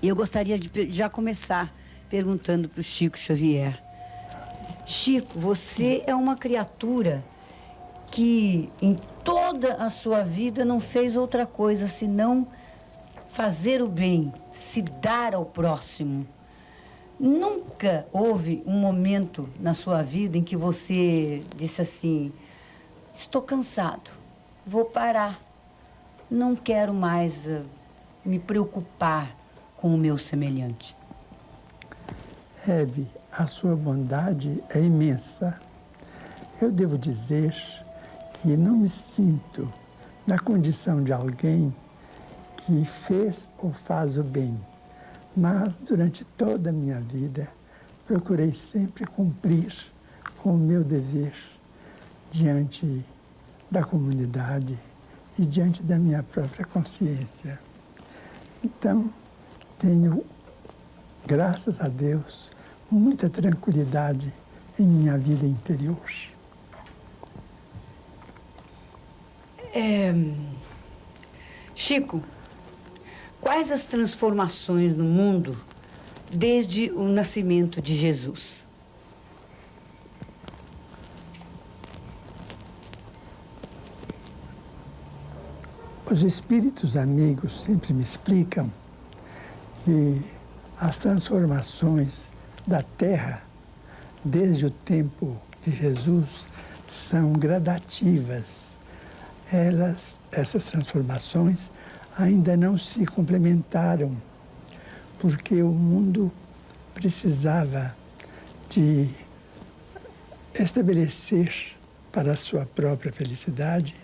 Eu gostaria de já começar perguntando para o Chico Xavier. Chico, você é uma criatura que em toda a sua vida não fez outra coisa senão fazer o bem, se dar ao próximo. Nunca houve um momento na sua vida em que você disse assim: estou cansado, vou parar, não quero mais me preocupar com o meu semelhante. Hebe, a sua bondade é imensa. Eu devo dizer que não me sinto na condição de alguém que fez ou faz o bem, mas durante toda a minha vida procurei sempre cumprir com o meu dever diante da comunidade e diante da minha própria consciência. Então, tenho, graças a Deus, muita tranquilidade em minha vida interior. Chico, quais as transformações no mundo desde o nascimento de Jesus? Os espíritos amigos sempre me explicam que as transformações da Terra, desde o tempo de Jesus, são gradativas. Essas transformações ainda não se complementaram, porque o mundo precisava de estabelecer para a sua própria felicidade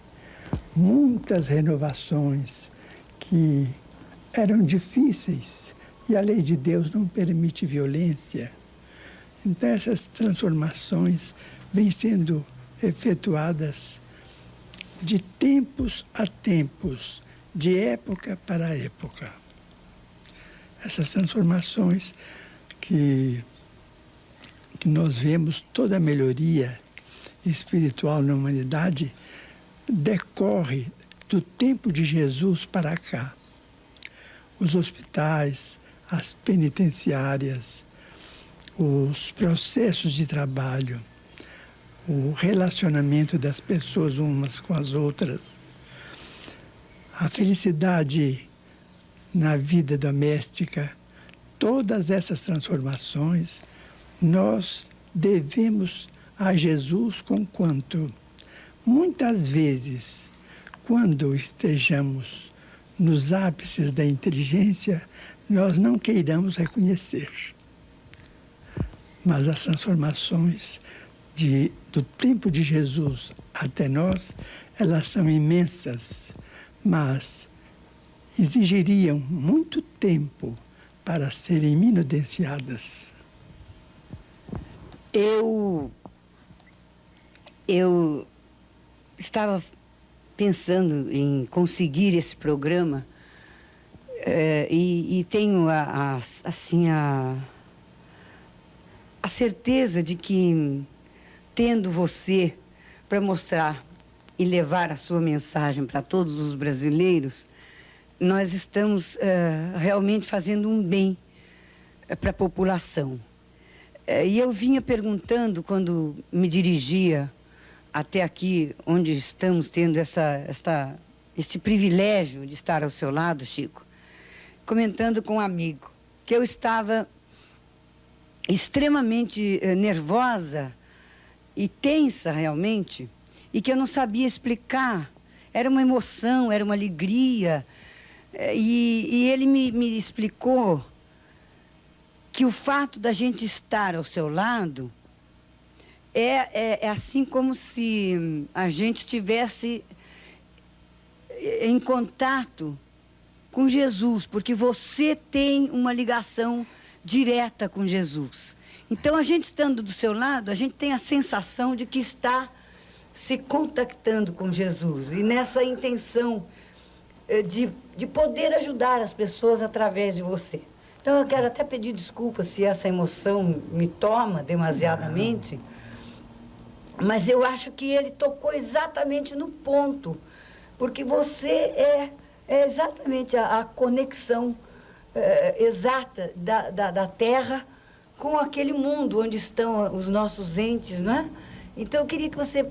muitas renovações que eram difíceis e a lei de Deus não permite violência. Então essas transformações vêm sendo efetuadas de tempos a tempos, de época para época. Essas transformações que nós vemos, toda a melhoria espiritual na humanidade decorre do tempo de Jesus para cá. Os hospitais, as penitenciárias, os processos de trabalho, o relacionamento das pessoas umas com as outras, a felicidade na vida doméstica, todas essas transformações nós devemos a Jesus, conquanto muitas vezes, quando estejamos nos ápices da inteligência, nós não queiramos reconhecer. Mas as transformações do tempo de Jesus até nós, elas são imensas, mas exigiriam muito tempo para serem minudenciadas. Eu estava pensando em conseguir esse programa e tenho a certeza de que, tendo você para mostrar e levar a sua mensagem para todos os brasileiros, nós estamos realmente fazendo um bem para a população. E eu vinha perguntando, quando me dirigia até aqui, onde estamos tendo este privilégio de estar ao seu lado, Chico, comentando com um amigo que eu estava extremamente nervosa e tensa realmente, e que eu não sabia explicar. Era uma emoção, era uma alegria. E ele me explicou que o fato da gente estar ao seu lado é assim como se a gente estivesse em contato com Jesus, porque você tem uma ligação direta com Jesus. Então, a gente estando do seu lado, a gente tem a sensação de que está se contactando com Jesus, e nessa intenção de poder ajudar as pessoas através de você. Então, eu quero até pedir desculpa se essa emoção me toma demasiadamente, mas eu acho que ele tocou exatamente no ponto, porque você é exatamente a conexão exata da Terra com aquele mundo onde estão os nossos entes, não é? Então, eu queria que você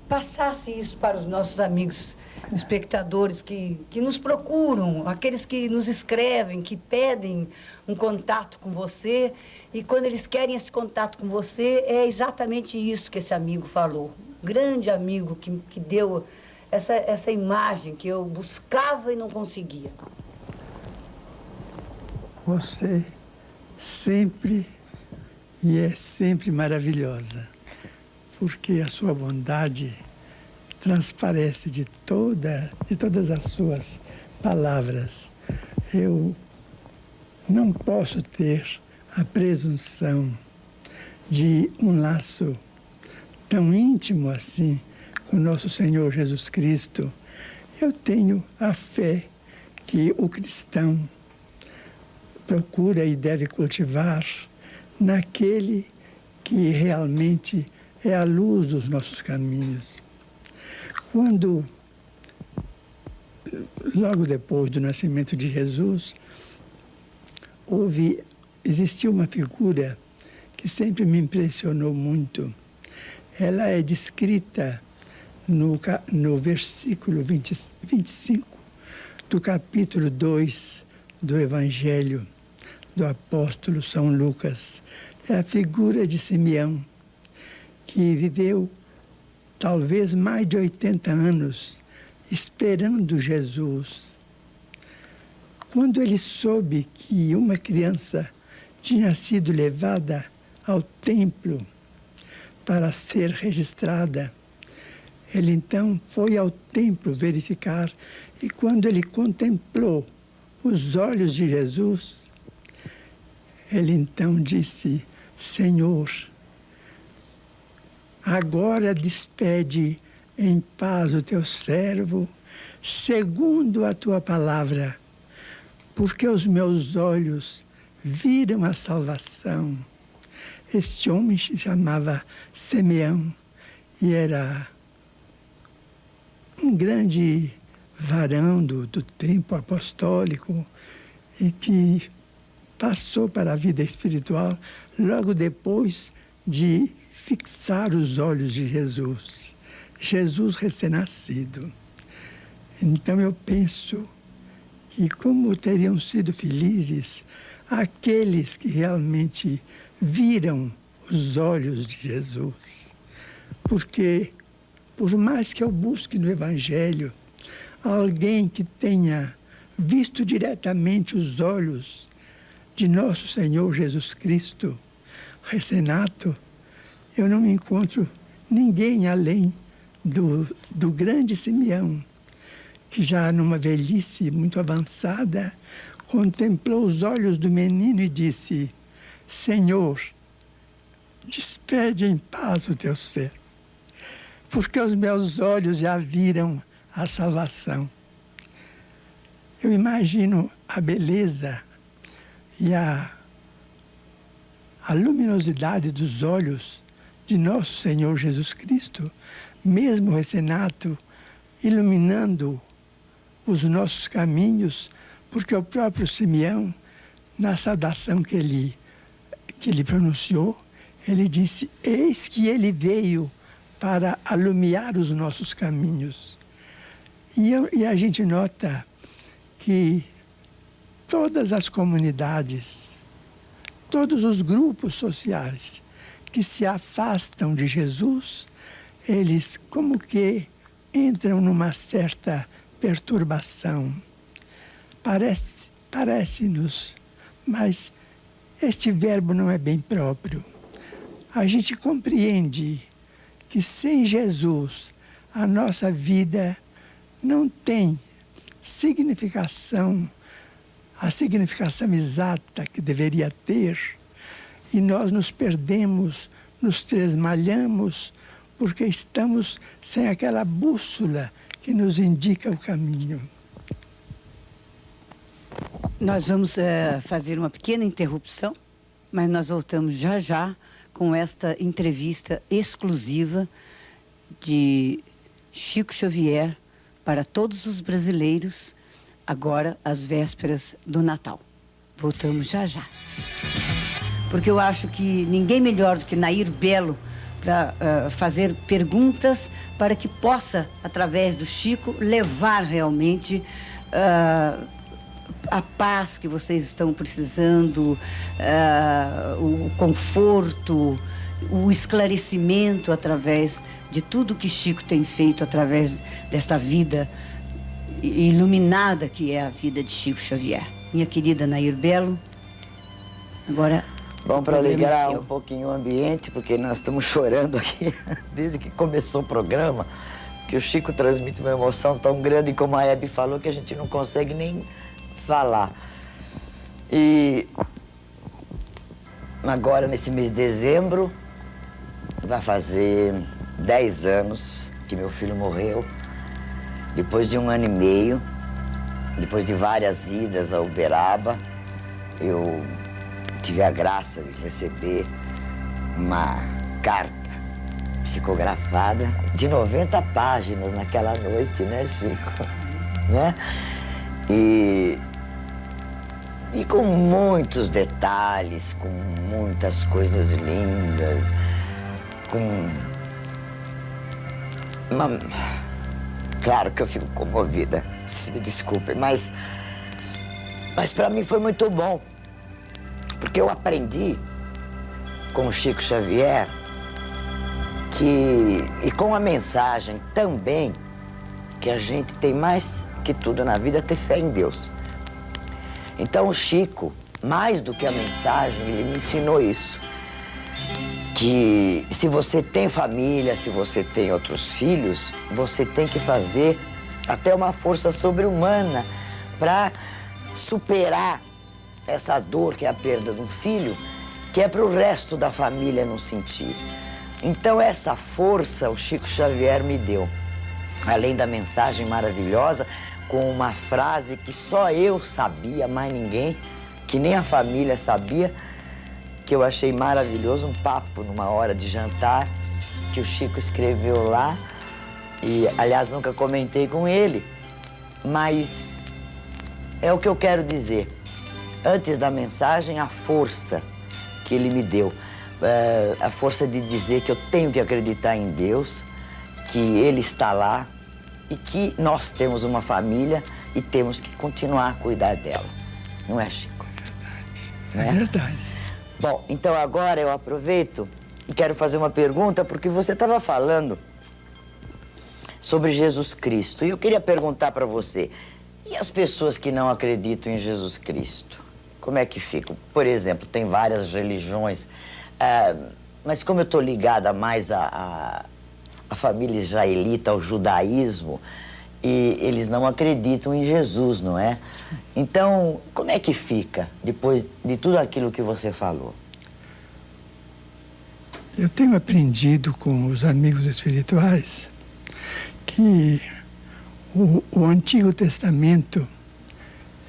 passasse isso para os nossos amigos espectadores que nos procuram, aqueles que nos escrevem, que pedem um contato com você. E quando eles querem esse contato com você, é exatamente isso que esse amigo falou. Grande amigo que deu essa imagem que eu buscava e não conseguia. Você sempre e é sempre maravilhosa, porque a sua bondade transparece de todas as suas palavras. Eu não posso ter a presunção de um laço tão íntimo assim com nosso Senhor Jesus Cristo. Eu tenho a fé que o cristão procura e deve cultivar naquele que realmente é a luz dos nossos caminhos. Quando, logo depois do nascimento de Jesus, existiu uma figura que sempre me impressionou muito. Ela é descrita no versículo 25 do capítulo 2 do Evangelho do apóstolo São Lucas. É a figura de Simeão, que viveu talvez mais de 80 anos esperando Jesus. Quando ele soube que uma criança tinha sido levada ao templo para ser registrada, ele então foi ao templo verificar, e quando ele contemplou os olhos de Jesus, ele então disse: Senhor, agora despede em paz o teu servo, segundo a tua palavra, porque os meus olhos viram a salvação. Este homem se chamava Simeão e era um grande varão do tempo apostólico e que passou para a vida espiritual logo depois de fixar os olhos de Jesus. Jesus recém-nascido. Então eu penso que como teriam sido felizes aqueles que realmente viram os olhos de Jesus. Porque, por mais que eu busque no Evangelho alguém que tenha visto diretamente os olhos de nosso Senhor Jesus Cristo, recém-nato, eu não encontro ninguém além do grande Simeão, que já numa velhice muito avançada, contemplou os olhos do menino e disse: Senhor, despede em paz o teu servo, porque os meus olhos já viram a salvação. Eu imagino a beleza e a luminosidade dos olhos de nosso Senhor Jesus Cristo, mesmo recém-nato, iluminando os nossos caminhos, porque o próprio Simeão, na saudação que ele pronunciou, ele disse: eis que ele veio para alumiar os nossos caminhos. E a gente nota que todas as comunidades, todos os grupos sociais que se afastam de Jesus, eles como que entram numa certa perturbação. Parece-nos, mas este verbo não é bem próprio. A gente compreende que sem Jesus a nossa vida não tem significação, a significação exata que deveria ter, e nós nos perdemos, nos tresmalhamos, porque estamos sem aquela bússola que nos indica o caminho. Nós vamos fazer uma pequena interrupção, mas nós voltamos já já com esta entrevista exclusiva de Chico Xavier para todos os brasileiros, agora às vésperas do Natal. Voltamos já já. Porque eu acho que ninguém melhor do que Nair Belo para fazer perguntas para que possa, através do Chico, levar realmente a paz que vocês estão precisando, o conforto, o esclarecimento através de tudo que Chico tem feito através desta vida iluminada que é a vida de Chico Xavier. Minha querida Nair Belo, agora... Bom, para alegrar um pouquinho o ambiente, porque nós estamos chorando aqui desde que começou o programa, que o Chico transmite uma emoção tão grande, como a Hebe falou, que a gente não consegue nem falar. E agora, nesse mês de dezembro, vai fazer 10 anos que meu filho morreu, depois de 1 ano e meio, depois de várias idas a Uberaba. Eu tive a graça de receber uma carta psicografada de 90 páginas naquela noite, né, Chico? Né? E com muitos detalhes, com muitas coisas lindas, Claro que eu fico comovida, me desculpem, mas para mim foi muito bom. Porque eu aprendi com o Chico Xavier e com a mensagem também que a gente tem mais que tudo na vida ter fé em Deus. Então o Chico, mais do que a mensagem, ele me ensinou isso. Que se você tem família, se você tem outros filhos, você tem que fazer até uma força sobre-humana para superar essa dor que é a perda de um filho, que é para o resto da família não sentir. Então essa força o Chico Xavier me deu. Além da mensagem maravilhosa, com uma frase que só eu sabia, mais ninguém, que nem a família sabia, que eu achei maravilhoso, um papo numa hora de jantar, que o Chico escreveu lá, e aliás nunca comentei com ele, mas é o que eu quero dizer. Antes da mensagem, a força que ele me deu. A força de dizer que eu tenho que acreditar em Deus, que Ele está lá e que nós temos uma família e temos que continuar a cuidar dela. Não é, Chico? É verdade. É verdade. Bom, então agora eu aproveito e quero fazer uma pergunta, porque você estava falando sobre Jesus Cristo. E eu queria perguntar para você, e as pessoas que não acreditam em Jesus Cristo? Como é que ficam? Por exemplo, tem várias religiões, mas como eu estou ligada mais à família israelita, ao judaísmo, e eles não acreditam em Jesus, não é? Então, como é que fica depois de tudo aquilo que você falou? Eu tenho aprendido com os amigos espirituais que o Antigo Testamento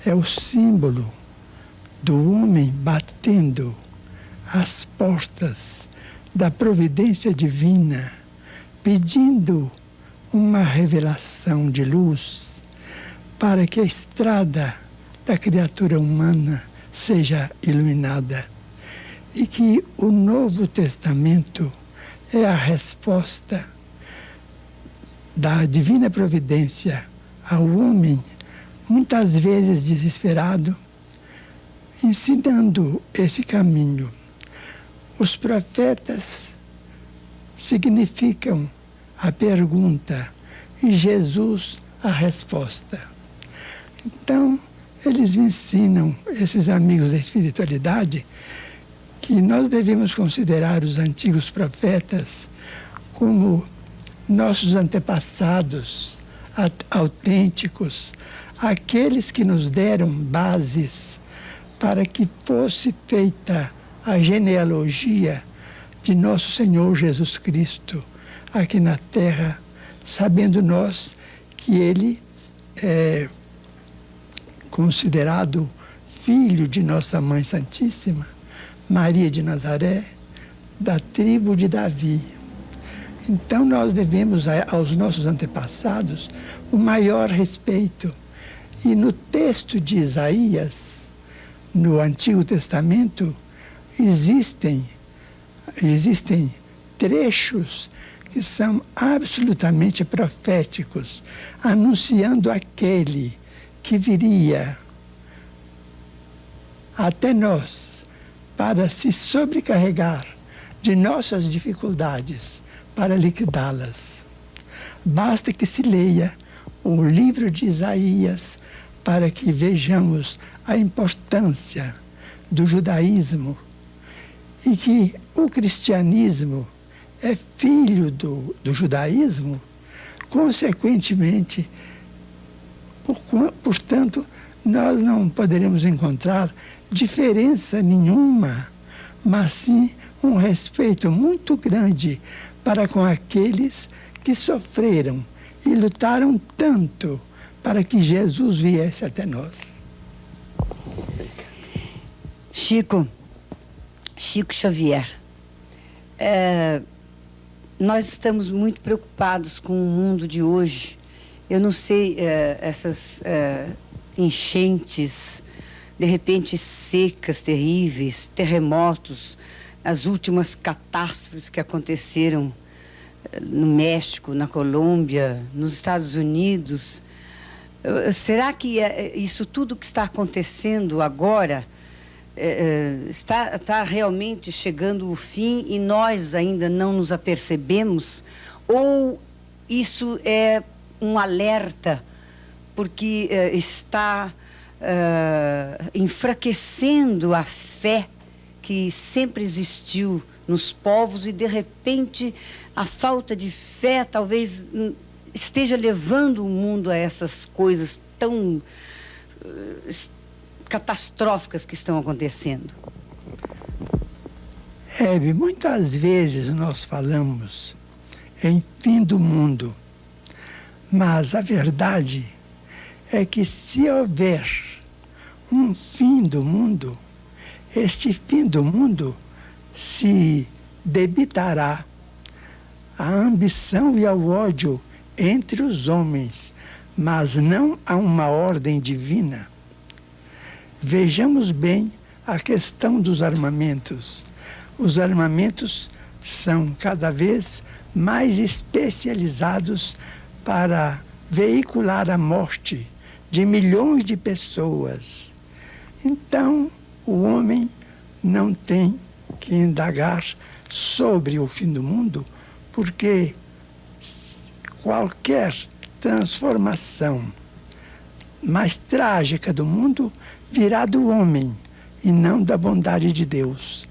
é o símbolo do homem batendo as portas da providência divina, pedindo uma revelação de luz para que a estrada da criatura humana seja iluminada. E que o Novo Testamento é a resposta da divina providência ao homem, muitas vezes desesperado, ensinando esse caminho. Os profetas significam a pergunta e Jesus a resposta. Então, eles me ensinam, esses amigos da espiritualidade, que nós devemos considerar os antigos profetas como nossos antepassados autênticos, aqueles que nos deram bases para que fosse feita a genealogia de nosso Senhor Jesus Cristo aqui na Terra, sabendo nós que Ele é considerado filho de nossa Mãe Santíssima, Maria de Nazaré, da tribo de Davi. Então nós devemos aos nossos antepassados o maior respeito. E no texto de Isaías, no Antigo Testamento existem trechos que são absolutamente proféticos, anunciando aquele que viria até nós para se sobrecarregar de nossas dificuldades, para liquidá-las. Basta que se leia o livro de Isaías para que vejamos a importância do judaísmo e que o cristianismo é filho do judaísmo, consequentemente, portanto, nós não poderemos encontrar diferença nenhuma, mas sim um respeito muito grande para com aqueles que sofreram e lutaram tanto para que Jesus viesse até nós. Chico Xavier, nós estamos muito preocupados com o mundo de hoje. Eu não sei, essas enchentes, de repente secas terríveis, terremotos, as últimas catástrofes que aconteceram no México, na Colômbia, nos Estados Unidos. Será que isso tudo que está acontecendo agora está realmente chegando ao fim e nós ainda não nos apercebemos? Ou isso é um alerta porque está enfraquecendo a fé que sempre existiu nos povos e, de repente, a falta de fé talvez esteja levando o mundo a essas coisas tão catastróficas que estão acontecendo? Hebe, muitas vezes nós falamos em fim do mundo, mas a verdade é que se houver um fim do mundo, este fim do mundo se debitará à ambição e ao ódio entre os homens, mas não a uma ordem divina. Vejamos bem a questão dos armamentos. Os armamentos são cada vez mais especializados para veicular a morte de milhões de pessoas. Então, o homem não tem que indagar sobre o fim do mundo, porque qualquer transformação mais trágica do mundo virá do homem e não da bondade de Deus.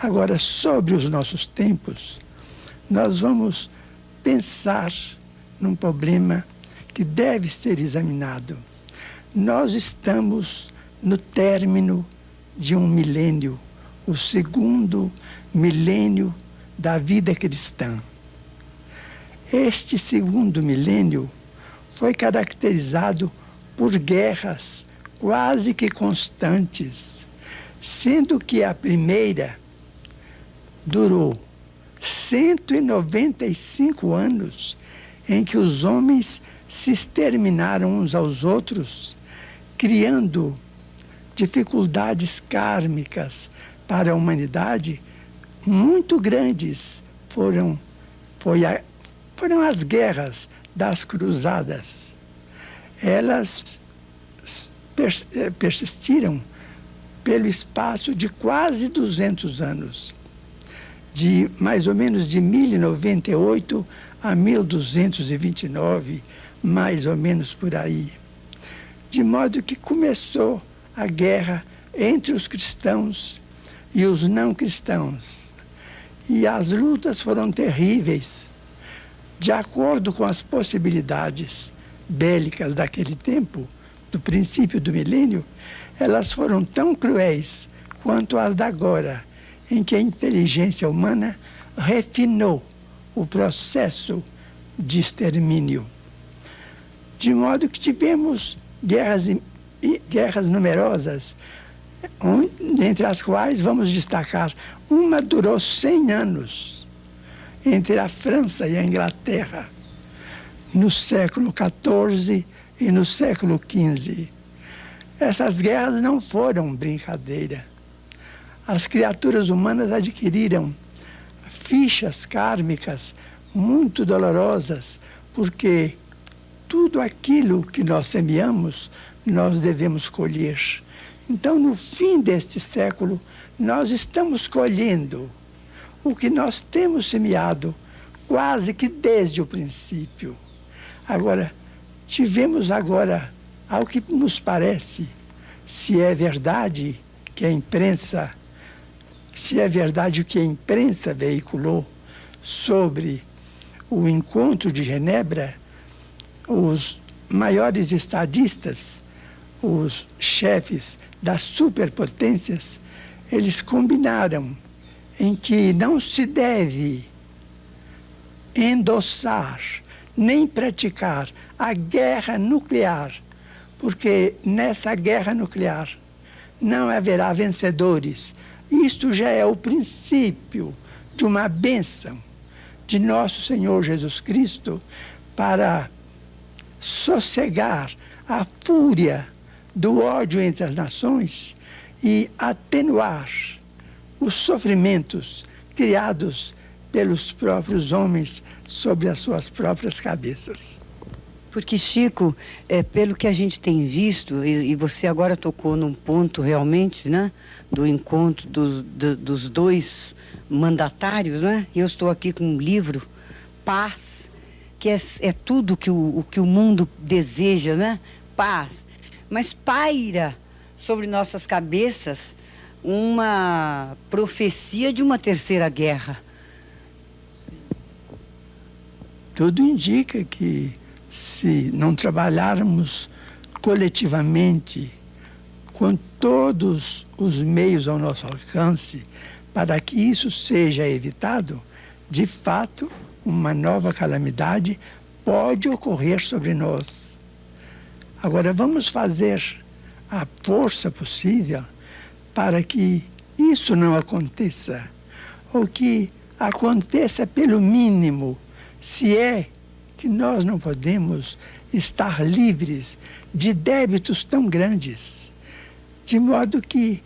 Agora, sobre os nossos tempos, nós vamos pensar num problema que deve ser examinado. Nós estamos no término de um milênio, o segundo milênio da vida cristã. Este segundo milênio foi caracterizado por guerras quase que constantes, sendo que a primeira durou 195 anos, em que os homens se exterminaram uns aos outros, criando dificuldades kármicas para a humanidade muito grandes. Foram as guerras das cruzadas. Elas persistiram pelo espaço de quase 200 anos, de mais ou menos de 1098 a 1229, mais ou menos por aí. De modo que começou a guerra entre os cristãos e os não cristãos. E as lutas foram terríveis. De acordo com as possibilidades bélicas daquele tempo, do princípio do milênio, elas foram tão cruéis quanto as da agora, em que a inteligência humana refinou o processo de extermínio. De modo que tivemos guerras numerosas, entre as quais vamos destacar uma durou 100 anos, entre a França e a Inglaterra, no século XIV e no século XV. Essas guerras não foram brincadeira. As criaturas humanas adquiriram fichas kármicas muito dolorosas, porque tudo aquilo que nós semeamos, nós devemos colher. Então, no fim deste século, nós estamos colhendo o que nós temos semeado, quase que desde o princípio. Agora, tivemos agora, ao que nos parece, se é verdade que a imprensa, se é verdade o que a imprensa veiculou sobre o encontro de Genebra, os maiores estadistas, os chefes das superpotências, eles combinaram em que não se deve endossar nem praticar a guerra nuclear, porque nessa guerra nuclear não haverá vencedores. Isto já é o princípio de uma bênção de nosso Senhor Jesus Cristo para sossegar a fúria do ódio entre as nações e atenuar os sofrimentos criados pelos próprios homens sobre as suas próprias cabeças. Porque, Chico, pelo que a gente tem visto, e você agora tocou num ponto realmente, né, do encontro dos dois mandatários, né? Eu estou aqui com um livro, Paz, que é tudo que o que o mundo deseja, né? Paz. Mas paira sobre nossas cabeças uma profecia de uma terceira guerra. Tudo indica que, se não trabalharmos coletivamente com todos os meios ao nosso alcance para que isso seja evitado, de fato, uma nova calamidade pode ocorrer sobre nós. Agora, vamos fazer a força possível para que isso não aconteça, ou que aconteça pelo mínimo, se é que nós não podemos estar livres de débitos tão grandes, de modo que,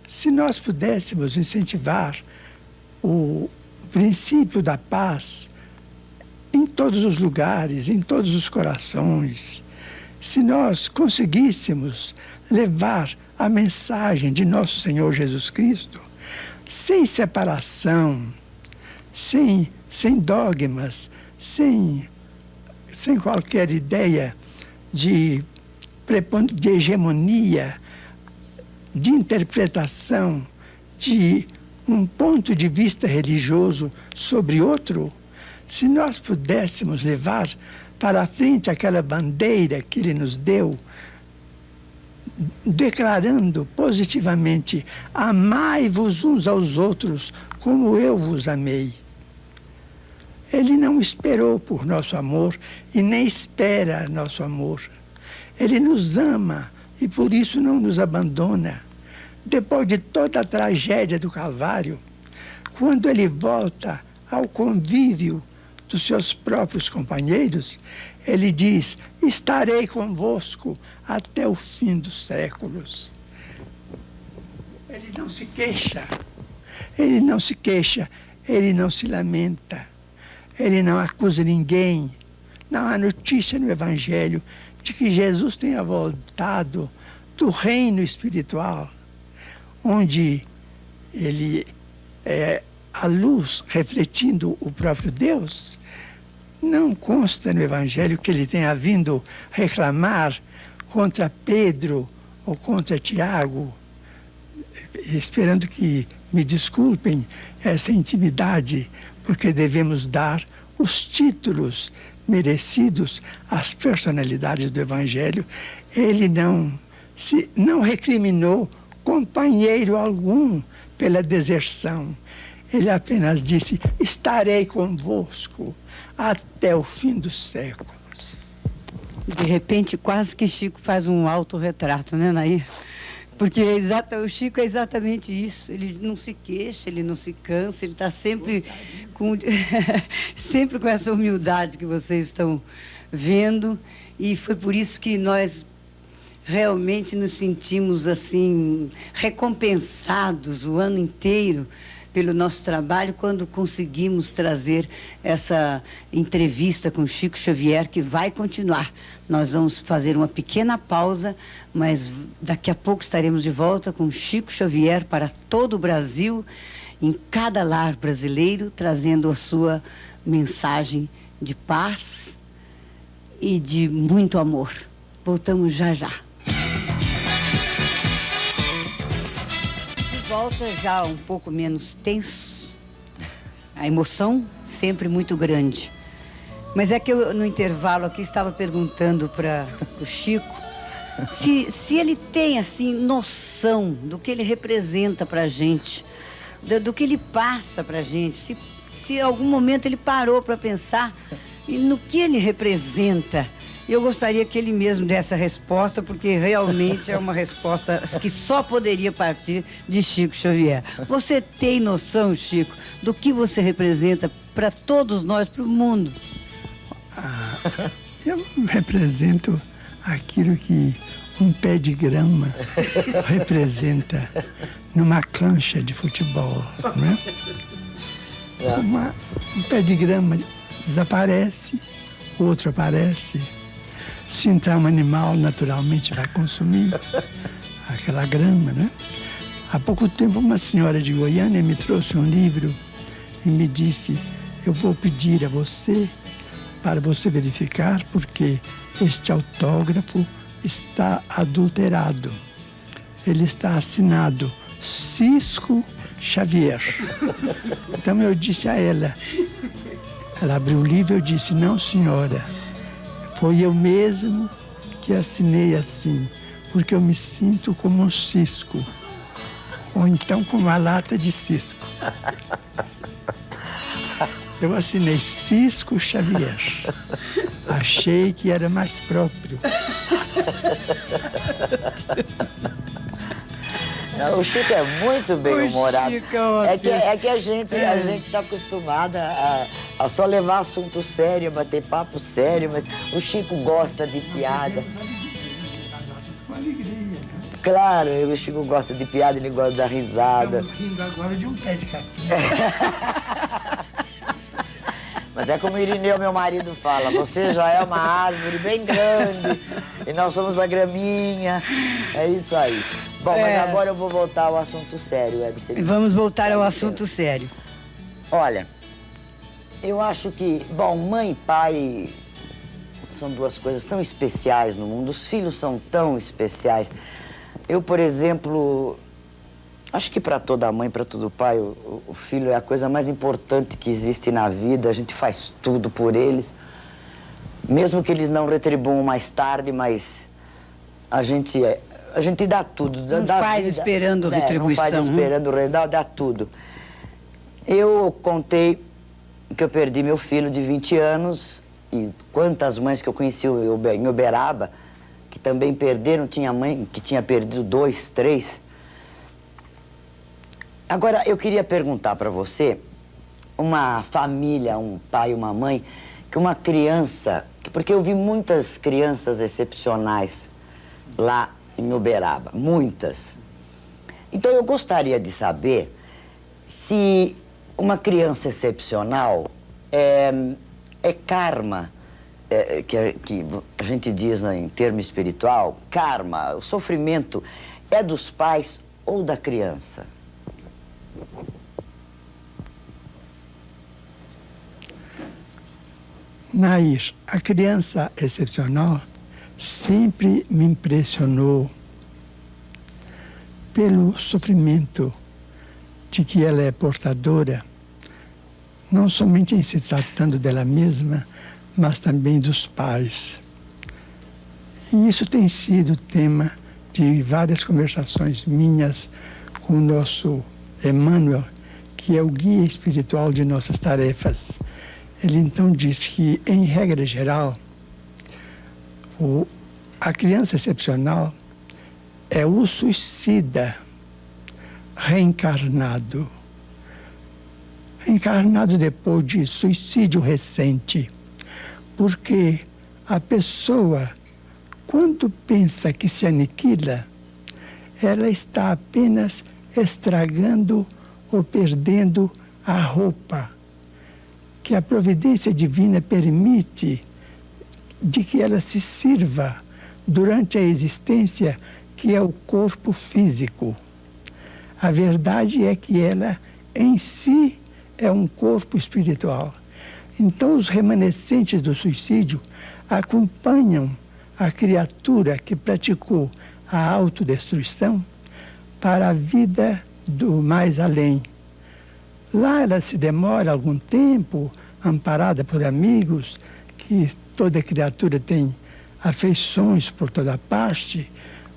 se nós pudéssemos incentivar o princípio da paz em todos os lugares, em todos os corações, se nós conseguíssemos levar a mensagem de nosso Senhor Jesus Cristo sem separação, sem dogmas, sem qualquer ideia de hegemonia, de interpretação de um ponto de vista religioso sobre outro, se nós pudéssemos levar para a frente aquela bandeira que Ele nos deu, declarando positivamente: amai-vos uns aos outros como eu vos amei. Ele não esperou por nosso amor e nem espera nosso amor. Ele nos ama e por isso não nos abandona. Depois de toda a tragédia do Calvário, quando ele volta ao convívio dos seus próprios companheiros, ele diz: estarei convosco até o fim dos séculos. Ele não se queixa, ele não se queixa, ele não se lamenta. Ele não acusa ninguém. Não há notícia no Evangelho de que Jesus tenha voltado do reino espiritual, onde ele é a luz refletindo o próprio Deus. Não consta no Evangelho que ele tenha vindo reclamar contra Pedro ou contra Tiago, esperando que me desculpem essa intimidade, porque devemos dar os títulos merecidos às personalidades do Evangelho. Ele não recriminou companheiro algum pela deserção. Ele apenas disse: estarei convosco até o fim dos séculos. De repente, quase que Chico faz um autorretrato, né, Nair? Porque o Chico é exatamente isso. Ele não se queixa, ele não se cansa, ele está sempre sempre com essa humildade que vocês estão vendo. E foi por isso que nós realmente nos sentimos assim recompensados o ano inteiro pelo nosso trabalho quando conseguimos trazer essa entrevista com Chico Xavier, que vai continuar. Nós vamos fazer uma pequena pausa, mas daqui a pouco estaremos de volta com Chico Xavier para todo o Brasil, em cada lar brasileiro, trazendo a sua mensagem de paz e de muito amor. Voltamos já já. Volta já um pouco menos tenso, a emoção sempre muito grande. Mas é que eu, no intervalo aqui, estava perguntando para o Chico se ele tem, assim, noção do que ele representa para a gente, do que ele passa para a gente, se em algum momento ele parou para pensar no que ele representa. Eu gostaria que ele mesmo desse a resposta, porque realmente é uma resposta que só poderia partir de Chico Xavier. Você tem noção, Chico, do que você representa para todos nós, para o mundo? Eu represento aquilo que um pé de grama representa numa cancha de futebol, né? Um pé de grama desaparece, outro aparece. Se entrar um animal, naturalmente vai consumir aquela grama, né? Há pouco tempo, uma senhora de Goiânia me trouxe um livro e me disse: eu vou pedir a você para você verificar, porque este autógrafo está adulterado. Ele está assinado Cisco Xavier. Então eu disse a ela, ela abriu o livro e eu disse: não, senhora, foi eu mesmo que assinei assim, porque eu me sinto como um cisco, ou então como uma lata de cisco. Eu assinei Cisco Xavier. Achei que era mais próprio. O Chico é muito bem-humorado. É que a gente está acostumada a só levar assunto sério, a bater papo sério, mas o Chico gosta de piada. Com alegria, né? Claro, o Chico gosta de piada, ele gosta da risada. Estamos rindo agora de um pé de capim. Mas é como o Irineu, meu marido, fala: você já é uma árvore bem grande e nós somos a graminha. É isso aí. Bom, mas agora eu vou voltar ao assunto sério, Vamos voltar ao assunto sério. Olha, eu acho que, bom, mãe e pai são duas coisas tão especiais no mundo. Os filhos são tão especiais. Eu, por exemplo, acho que para toda mãe, para todo pai, o filho é a coisa mais importante que existe na vida. A gente faz tudo por eles, mesmo que eles não retribuam mais tarde, mas a gente dá tudo. Não faz esperando retribuição. Não faz esperando, dá tudo. Eu contei que eu perdi meu filho de 20 anos, e quantas mães que eu conheci em Uberaba, que também perderam, tinha mãe que tinha perdido 2, 3. Agora, eu queria perguntar para você, uma família, um pai e uma mãe, que uma criança, porque eu vi muitas crianças excepcionais lá em Uberaba, muitas. Então, eu gostaria de saber se uma criança excepcional é karma, que a gente diz em termo espiritual, karma, o sofrimento é dos pais ou da criança? Nair, a criança excepcional sempre me impressionou pelo sofrimento de que ela é portadora, não somente em se tratando dela mesma, mas também dos pais. E isso tem sido tema de várias conversações minhas com o nosso Emmanuel, que é o guia espiritual de nossas tarefas. Ele então diz que, em regra geral, a criança excepcional é o suicida reencarnado. Reencarnado depois de suicídio recente. Porque a pessoa, quando pensa que se aniquila, ela está apenas estragando ou perdendo a roupa que a providência divina permite de que ela se sirva durante a existência, que é o corpo físico. A verdade é que ela, em si, é um corpo espiritual. Então, os remanescentes do suicídio acompanham a criatura que praticou a autodestruição para a vida do mais além. Lá ela se demora algum tempo, amparada por amigos, que toda criatura tem afeições por toda parte,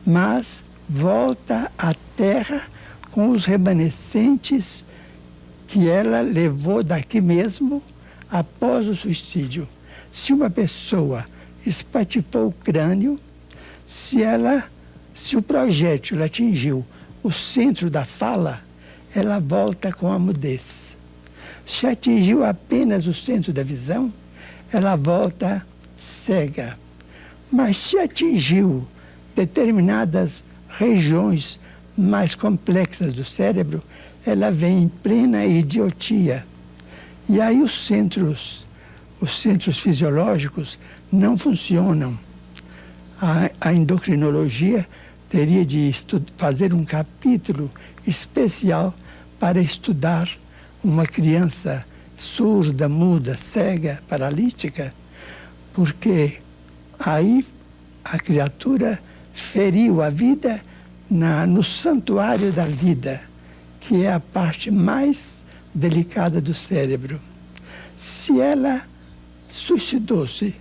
mas volta à terra com os remanescentes que ela levou daqui mesmo após o suicídio. Se uma pessoa espatifou o crânio, se o projétil atingiu o centro da fala, ela volta com a mudez. Se atingiu apenas o centro da visão, ela volta cega. Mas se atingiu determinadas regiões mais complexas do cérebro, ela vem em plena idiotia. E aí os centros fisiológicos não funcionam. A endocrinologia teria de fazer um capítulo especial para estudar uma criança surda, muda, cega, paralítica, porque aí a criatura feriu a vida no santuário da vida, que é a parte mais delicada do cérebro. Se ela suicidou-se,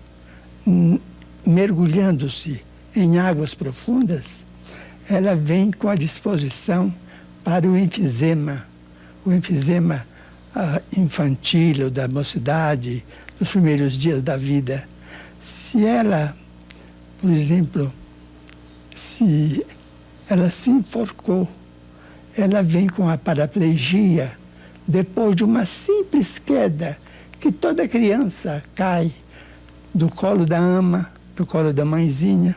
mergulhando-se em águas profundas, ela vem com a disposição para o enfisema infantil ou da mocidade, dos primeiros dias da vida. Se ela, por exemplo, se ela se enforcou, ela vem com a paraplegia depois de uma simples queda, que toda criança cai do colo da ama, do colo da mãezinha.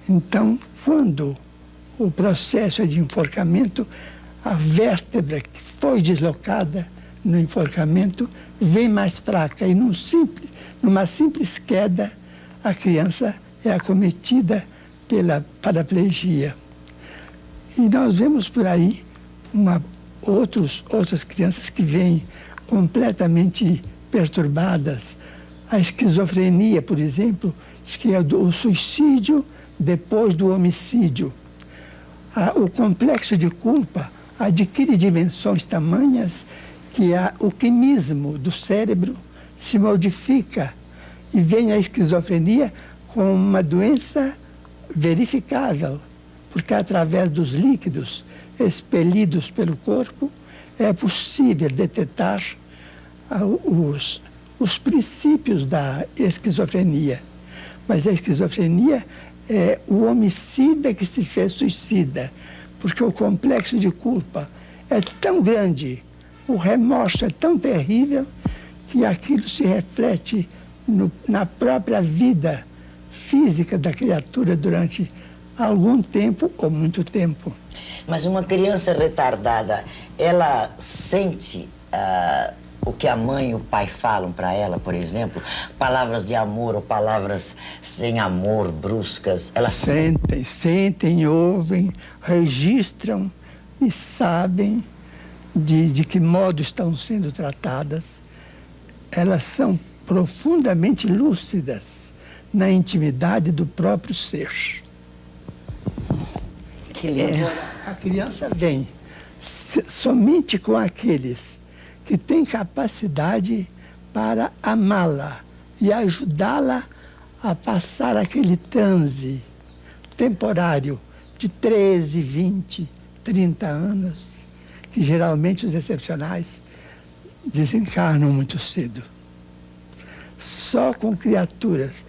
Então, quando o processo é de enforcamento, a vértebra que foi deslocada no enforcamento vem mais fraca e numa simples queda, a criança é acometida pela paraplegia. E nós vemos por aí outras crianças que vêm completamente perturbadas. A esquizofrenia, por exemplo, que é o suicídio depois do homicídio. O complexo de culpa adquire dimensões tamanhas que o quimismo do cérebro se modifica e vem a esquizofrenia com uma doença verificável, porque através dos líquidos expelidos pelo corpo é possível detectar os princípios da esquizofrenia. Mas a esquizofrenia é o homicida que se fez suicida, porque o complexo de culpa é tão grande, o remorso é tão terrível, que aquilo se reflete na própria vida física da criatura durante algum tempo ou muito tempo. Mas uma criança retardada, ela sente o que a mãe e o pai falam para ela, por exemplo? Palavras de amor ou palavras sem amor, bruscas? Ela sentem, ouvem, registram e sabem de que modo estão sendo tratadas. Elas são profundamente lúcidas na intimidade do próprio ser. Que lindo. A criança vem somente com aqueles que têm capacidade para amá-la e ajudá-la a passar aquele transe temporário de 13, 20, 30 anos, que geralmente os excepcionais desencarnam muito cedo. Só com criaturas.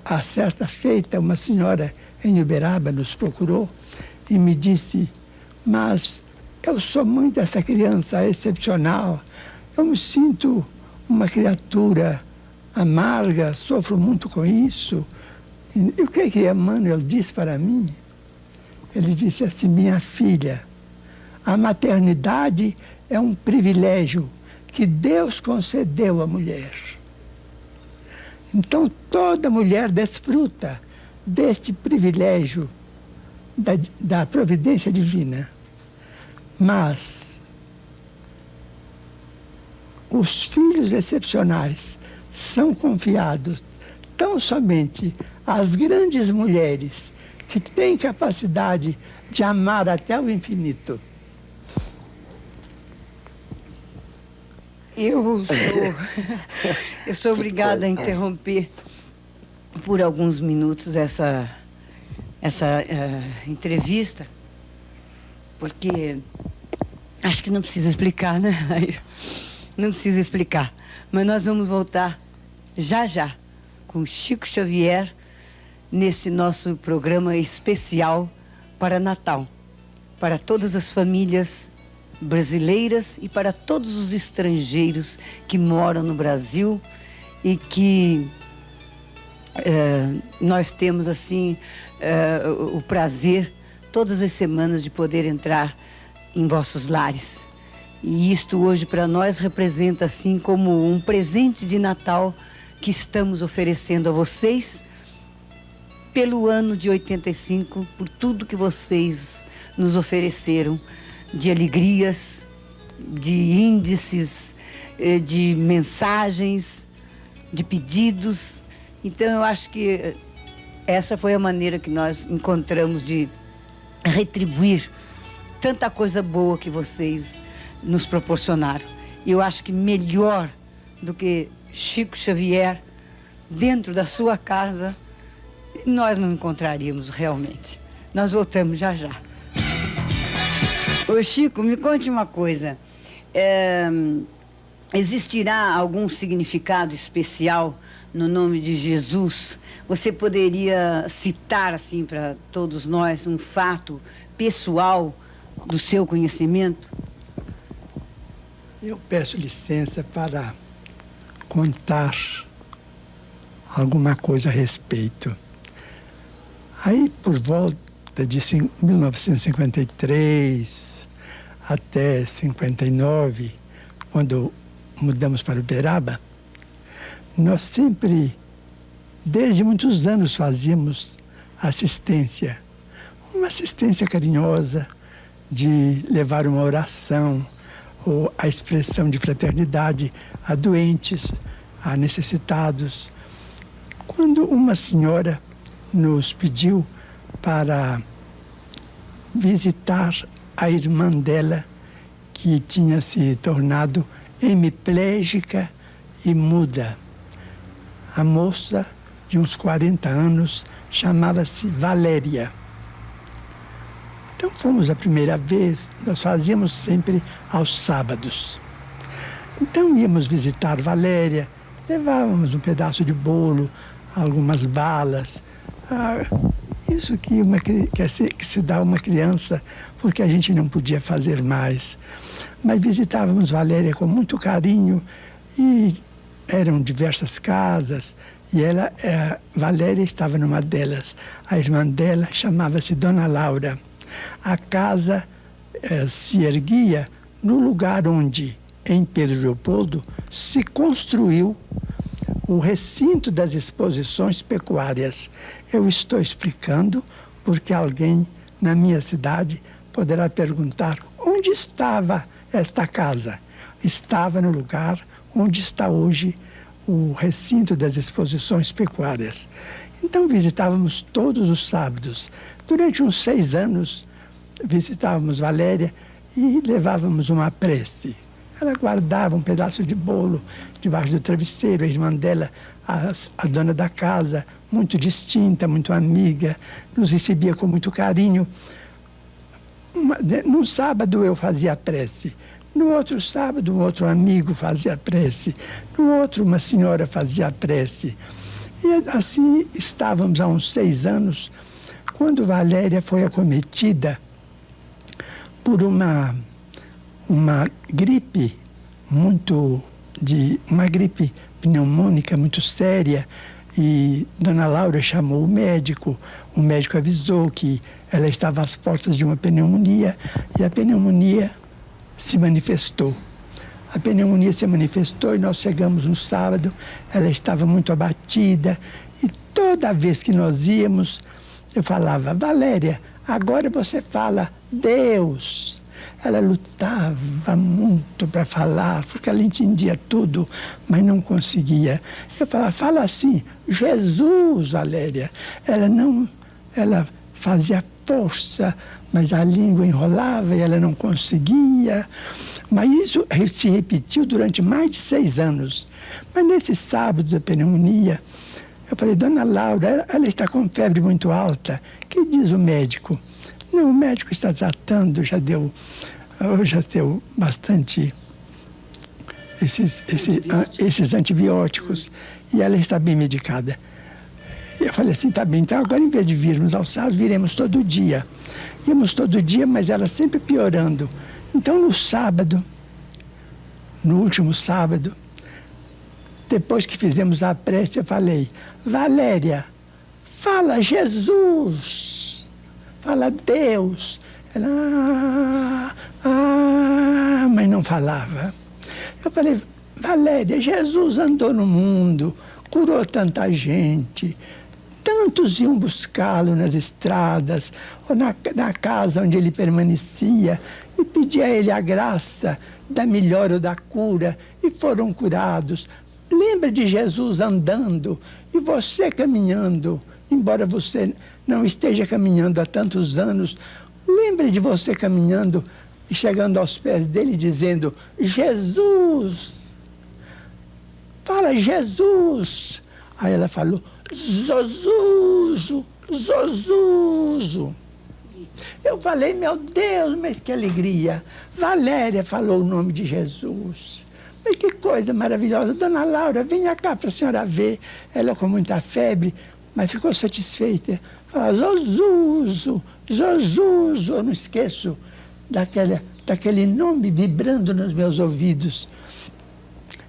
A certa feita, uma senhora em Uberaba nos procurou e me disse: mas eu sou muito essa criança excepcional, eu me sinto uma criatura amarga, sofro muito com isso. E o que Emmanuel disse para mim? Ele disse assim: minha filha, a maternidade é um privilégio que Deus concedeu à mulher. Então, toda mulher desfruta deste privilégio da providência divina. Mas os filhos excepcionais são confiados tão somente às grandes mulheres que têm capacidade de amar até o infinito. Eu sou obrigada a interromper por alguns minutos essa entrevista, porque acho que não precisa explicar, né? Não precisa explicar. Mas nós vamos voltar já com Chico Xavier neste nosso programa especial para Natal, para todas as famílias brasileiras e para todos os estrangeiros que moram no Brasil e que nós temos assim o prazer todas as semanas de poder entrar em vossos lares. E isto hoje para nós representa assim como um presente de Natal que estamos oferecendo a vocês pelo ano de 85, por tudo que vocês nos ofereceram de alegrias, de índices, de mensagens, de pedidos. Então eu acho que essa foi a maneira que nós encontramos de retribuir tanta coisa boa que vocês nos proporcionaram. E eu acho que melhor do que Chico Xavier dentro da sua casa nós não encontraríamos realmente. Nós voltamos já. Ô Chico, me conte uma coisa. Existirá algum significado especial no nome de Jesus? Você poderia citar assim para todos nós um fato pessoal do seu conhecimento? Eu peço licença para contar alguma coisa a respeito. Aí, por volta de 1953 até 59, quando mudamos para Uberaba, nós sempre, desde muitos anos, fazíamos assistência. Uma assistência carinhosa de levar uma oração ou a expressão de fraternidade a doentes, a necessitados. Quando uma senhora nos pediu para visitar a irmã dela, que tinha se tornado hemiplégica e muda. A moça, de uns 40 anos, chamava-se Valéria. Então fomos a primeira vez, nós fazíamos sempre aos sábados. Então íamos visitar Valéria, levávamos um pedaço de bolo, algumas balas, isso que se dá a uma criança, porque a gente não podia fazer mais. Mas visitávamos Valéria com muito carinho e eram diversas casas e Valéria estava numa delas. A irmã dela chamava-se Dona Laura. A casa se erguia no lugar onde, em Pedro Leopoldo, se construiu o recinto das exposições pecuárias. Eu estou explicando porque alguém na minha cidade poderá perguntar onde estava esta casa. Estava no lugar onde está hoje o recinto das exposições pecuárias. Então visitávamos todos os sábados. Durante uns 6 anos visitávamos Valéria e levávamos uma prece. Ela guardava um pedaço de bolo debaixo do travesseiro. A irmã dela, a dona da casa, muito distinta, muito amiga, nos recebia com muito carinho. Num sábado eu fazia a prece. No outro sábado, um outro amigo fazia a prece. No outro, uma senhora fazia a prece. E assim estávamos há uns 6 anos, quando Valéria foi acometida por uma gripe uma gripe pneumônica muito séria, E Dona Laura chamou o médico avisou que ela estava às portas de uma pneumonia, e a pneumonia se manifestou. A pneumonia se manifestou e nós chegamos no sábado, ela estava muito abatida, e toda vez que nós íamos, eu falava: Valéria, agora você fala Deus. Ela lutava muito para falar, porque ela entendia tudo, mas não conseguia. Eu falava: fala assim, Jesus, Valéria. Ela fazia força, mas a língua enrolava e ela não conseguia. Mas isso se repetiu durante mais de 6 anos. Mas nesse sábado da pneumonia, eu falei: Dona Laura, ela está com febre muito alta. O que diz o médico? Não, o médico está tratando, já deu bastante esses antibióticos, e ela está bem medicada. Eu falei assim: tá bem, então agora, em vez de virmos ao sábado, viremos todo dia. Íamos todo dia, mas ela sempre piorando. Então, no último sábado, depois que fizemos a prece, eu falei: Valéria, fala Jesus, fala Deus. Ela, mas não falava. Eu falei: Valéria, Jesus andou no mundo, curou tanta gente, tantos iam buscá-lo nas estradas, ou na casa onde ele permanecia, e pedia a ele a graça da melhora ou da cura, e foram curados. Lembra de Jesus andando e você caminhando, embora você não esteja caminhando há tantos anos. Lembra de você caminhando e chegando aos pés dele dizendo: Jesus, fala Jesus. Aí ela falou: Zozuzo, Zozuzo. Eu falei: meu Deus, mas que alegria. Valéria falou o nome de Jesus. Mas que coisa maravilhosa. Dona Laura, venha cá para a senhora ver. Ela com muita febre, mas ficou satisfeita. Fala: Zozuzo, Zozuzo. Eu não esqueço daquele nome vibrando nos meus ouvidos.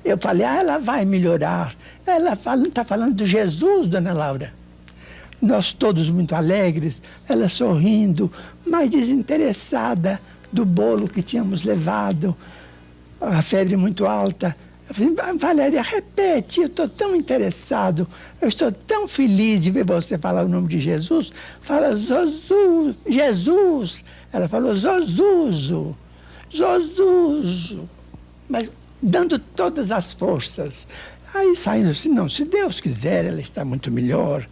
Eu falei: ela vai melhorar. Ela está falando de Jesus, Dona Laura. Nós todos muito alegres, ela sorrindo, mas desinteressada do bolo que tínhamos levado, a febre muito alta. Eu falei: Valéria, repete, eu estou tão interessado, eu estou tão feliz de ver você falar o nome de Jesus. Fala Zozu, Jesus. Ela falou Zozuzo, Zozuzo, mas dando todas as forças. Aí saindo assim: não, se Deus quiser, ela está muito melhor.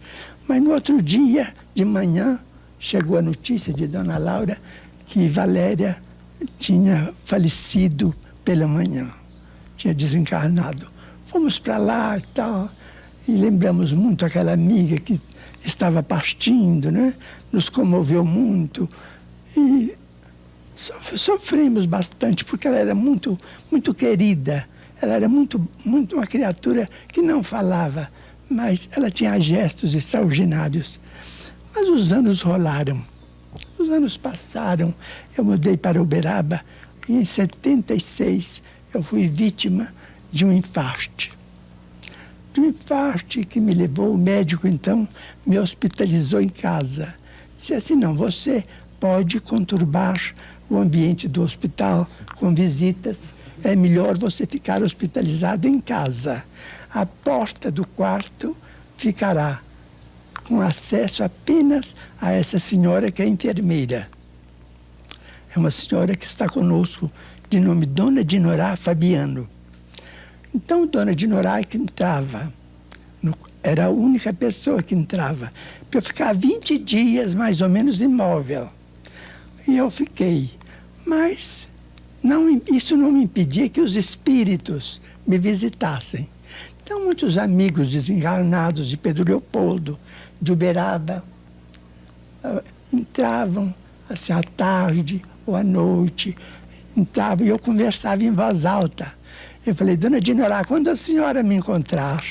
Mas no outro dia, de manhã, chegou a notícia de Dona Laura que Valéria tinha falecido pela manhã, tinha desencarnado. Fomos para lá e tal, e lembramos muito aquela amiga que estava partindo, né? Nos comoveu muito, e sofremos bastante, porque ela era muito, muito querida. Ela era muito uma criatura que não falava, mas ela tinha gestos extraordinários. Mas os anos rolaram, os anos passaram. Eu mudei para Uberaba e em 76 eu fui vítima de um infarto. De um infarto que me levou, o médico então me hospitalizou em casa. Disse assim: não, você pode conturbar o ambiente do hospital com visitas, é melhor você ficar hospitalizado em casa. A porta do quarto ficará com acesso apenas a essa senhora que é enfermeira. É uma senhora que está conosco, de nome Dona Dinorá Fabiano. Então, Dona Dinorá é que entrava, era a única pessoa que entrava, para eu ficar 20 dias mais ou menos imóvel. E eu fiquei, mas isso não me impedia que os espíritos me visitassem. Então, muitos amigos desencarnados de Pedro Leopoldo, de Uberaba, entravam assim à tarde ou à noite, entravam e eu conversava em voz alta. Eu falei: Dona Dinorá, quando a senhora me encontrar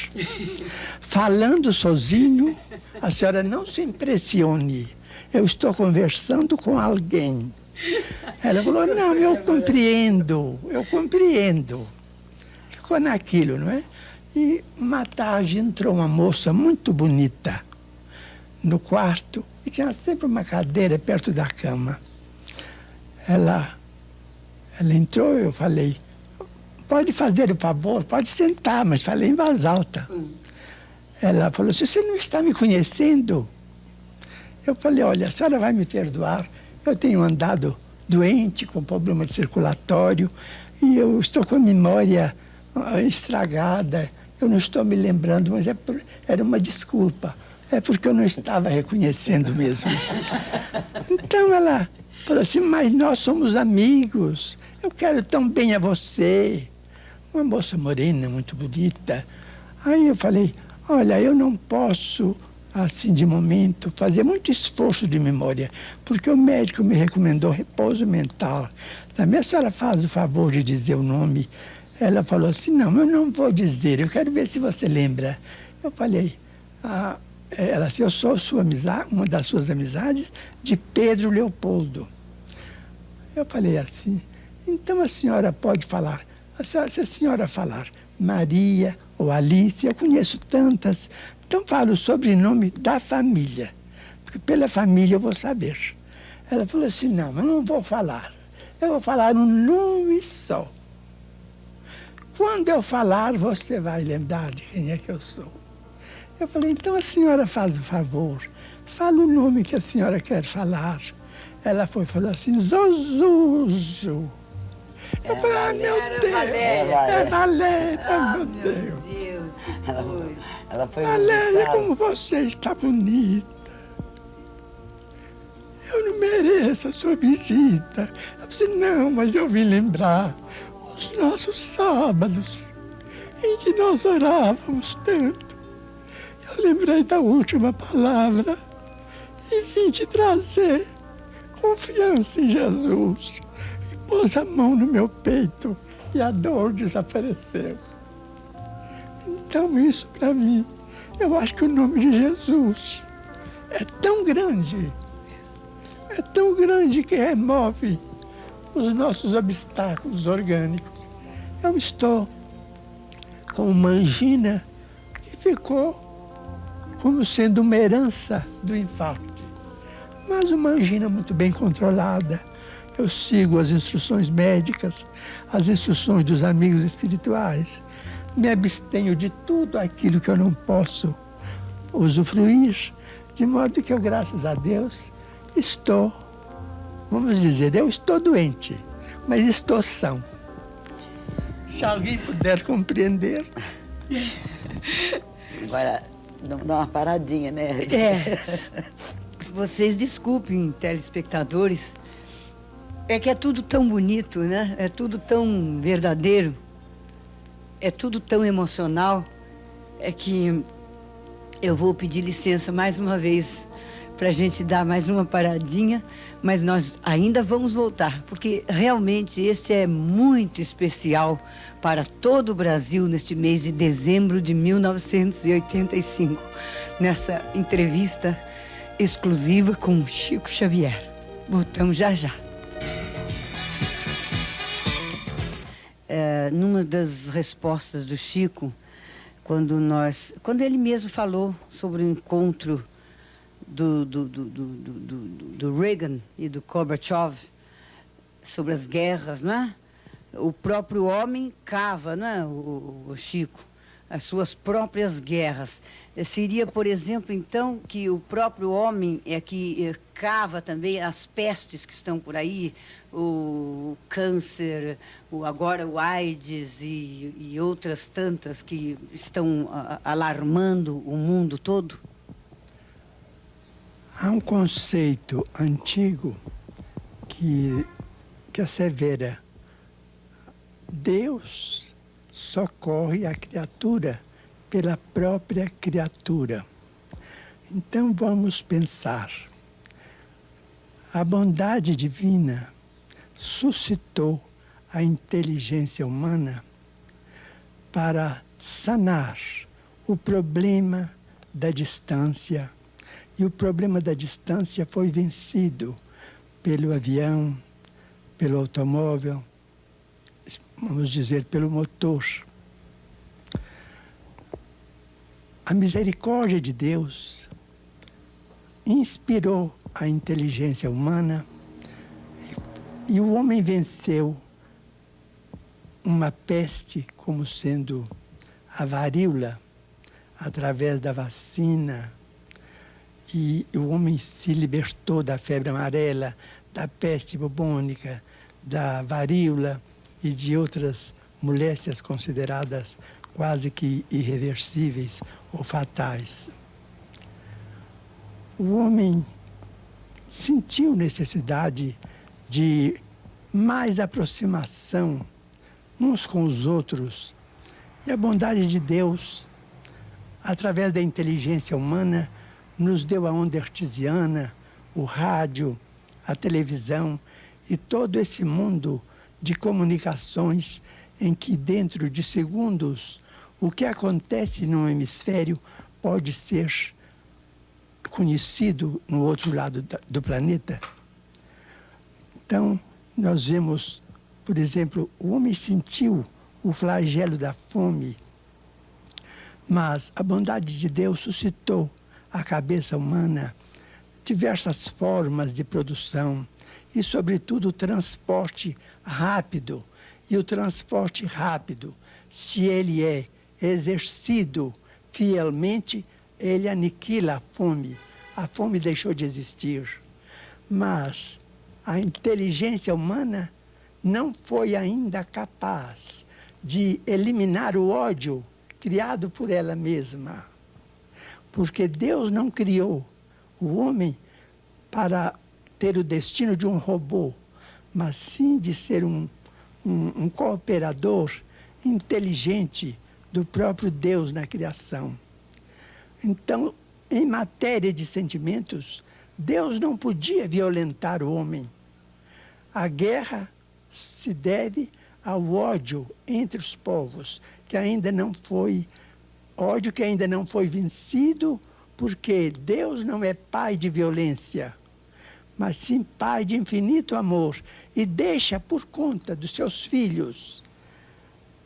falando sozinho, a senhora não se impressione. Eu estou conversando com alguém. Ela falou: não, eu compreendo. Ficou naquilo, não é? E uma tarde entrou uma moça muito bonita no quarto e tinha sempre uma cadeira perto da cama. Ela entrou e eu falei, pode fazer o favor, pode sentar, mas falei em voz alta. Ela falou assim, você não está me conhecendo? Eu falei, olha, a senhora vai me perdoar, eu tenho andado doente, com problema circulatório, e eu estou com a memória estragada, eu não estou me lembrando, mas era uma desculpa. É porque eu não estava reconhecendo mesmo. Então ela falou assim, mas nós somos amigos, eu quero tão bem a você. Uma moça morena, muito bonita. Aí eu falei, olha, eu não posso, assim, de momento, fazer muito esforço de memória, porque o médico me recomendou repouso mental. Também a senhora faz o favor de dizer o nome. Ela falou assim, não, eu não vou dizer, eu quero ver se você lembra. Eu falei, ela disse, eu sou uma das suas amizades, de Pedro Leopoldo. Eu falei assim, então a senhora pode falar, se a senhora falar Maria ou Alice, eu conheço tantas, então falo o sobrenome da família, porque pela família eu vou saber. Ela falou assim, não, eu não vou falar, eu vou falar um nome só. Quando eu falar, você vai lembrar de quem é que eu sou. Eu falei, então a senhora faz o favor, fala o nome que a senhora quer falar. Ela falou assim, Zozuzo. Eu falei, ah, meu Deus, é Valéria, meu Deus. Ela foi Valéria, visitar. como você está bonita. Eu não mereço a sua visita. Eu disse, não, mas eu vim lembrar os nossos sábados, em que nós orávamos tanto. Eu lembrei da última palavra e vim te trazer confiança em Jesus. E pôs a mão no meu peito e a dor desapareceu. Então isso para mim, eu acho que o nome de Jesus é tão grande que remove os nossos obstáculos orgânicos. Eu estou com uma angina que ficou como sendo uma herança do infarto. Mas uma angina muito bem controlada. Eu sigo as instruções médicas, as instruções dos amigos espirituais. Me abstenho de tudo aquilo que eu não posso usufruir, de modo que eu, graças a Deus, estou, vamos dizer, eu estou doente, mas estou são. Se alguém puder compreender. Agora, dá uma paradinha, né? Vocês desculpem, telespectadores, é que é tudo tão bonito, né? É tudo tão verdadeiro, é tudo tão emocional, é que eu vou pedir licença mais uma vez para a gente dar mais uma paradinha, mas nós ainda vamos voltar, porque realmente este é muito especial para todo o Brasil neste mês de dezembro de 1985, nessa entrevista exclusiva com Chico Xavier. Voltamos já já. Numa das respostas do Chico, quando ele mesmo falou sobre o encontro do Reagan e do Gorbachev sobre as guerras, não é? O próprio homem cava, não é, o Chico, as suas próprias guerras. Seria, por exemplo, então, que o próprio homem é que cava também as pestes que estão por aí, o câncer, agora o AIDS e outras tantas que estão alarmando o mundo todo? Há um conceito antigo que assevera: Deus socorre a criatura pela própria criatura. Então vamos pensar. A bondade divina suscitou a inteligência humana para sanar o problema da distância. E o problema da distância foi vencido pelo avião, pelo automóvel, vamos dizer, pelo motor. a misericórdia de Deus inspirou a inteligência humana e o homem venceu uma peste como sendo a varíola através da vacina, e o homem se libertou da febre amarela, da peste bubônica, da varíola e de outras moléstias consideradas quase que irreversíveis ou fatais. O homem sentiu necessidade de mais aproximação uns com os outros, e a bondade de Deus, através da inteligência humana, nos deu a onda artesiana, o rádio, a televisão e todo esse mundo de comunicações em que, dentro de segundos, o que acontece num hemisfério pode ser conhecido no outro lado do planeta. Então, nós vemos, por exemplo, o homem sentiu o flagelo da fome, mas a bondade de Deus suscitou à cabeça humana diversas formas de produção e, sobretudo, o transporte rápido. E o transporte rápido, se ele é exercido fielmente, ele aniquila a fome. A fome deixou de existir. Mas a inteligência humana não foi ainda capaz de eliminar o ódio criado por ela mesma. Porque Deus não criou o homem para ter o destino de um robô, mas sim de ser um cooperador inteligente do próprio Deus na criação. Então, em matéria de sentimentos, Deus não podia violentar o homem. A guerra se deve ao ódio entre os povos, que ainda não foi vencido, porque Deus não é pai de violência, mas sim pai de infinito amor, e deixa por conta dos seus filhos